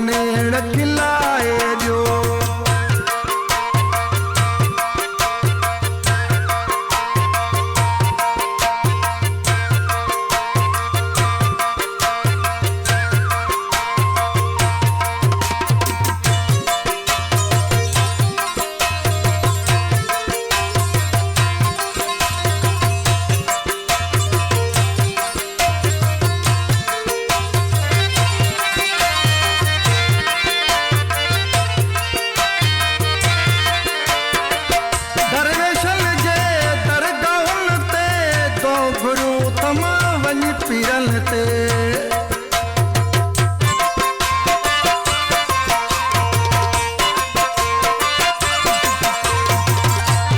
नेड़ खिलाए ॾियो। पीरल ते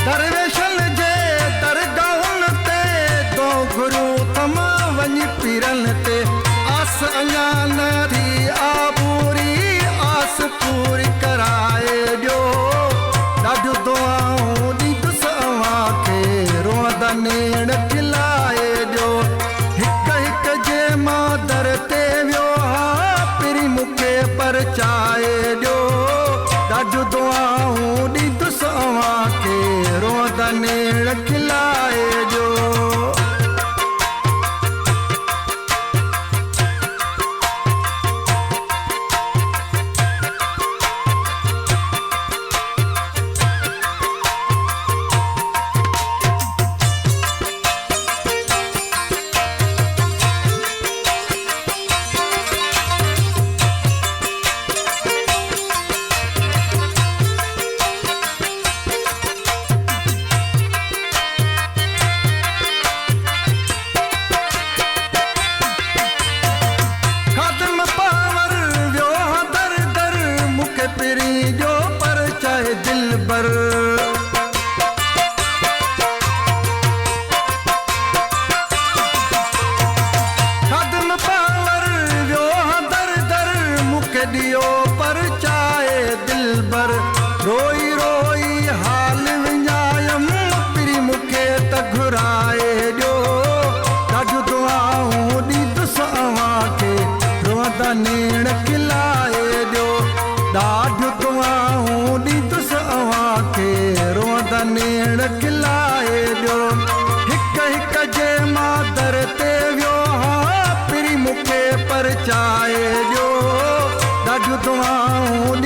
दरवेशन जे दरगाहुन ते दो गुरु तमा वञी पीरल ते आस अञा न थी आबूरी आस पूरी कराए ॾियो। ॾाढियूं दुआऊं ॾींदुसि अव्हां खे रोअंदा नेड़ खिलाए ॾियो। दर ते वियो पिरी मूंखे परचाए ॾियो। ॾाढियूं दुआऊं ॾींदुसि अव्हां खे रोअंदा नेड़ खिलाए ॾियो। दिलबर कदम पावर वियो दर दर मूंखे ॾियो परचाए दिलबर। रोई रोई हाल विञायम पिरी मूंखे त घुराए ॾियो। ॾाढियूं दुआऊं ॾींदुसि अव्हां खे रोअंदा नेड़ खिलाए ॾियो। ॾाढियूं दुआऊं ॾींदुसि अव्हां खे रोअंदा नेड़ खिलाए ॾियो। हिक हिक जे मां दर ते वियो पिरी मूंखे परचाए ॾियो। ॾाढियूं दुआऊं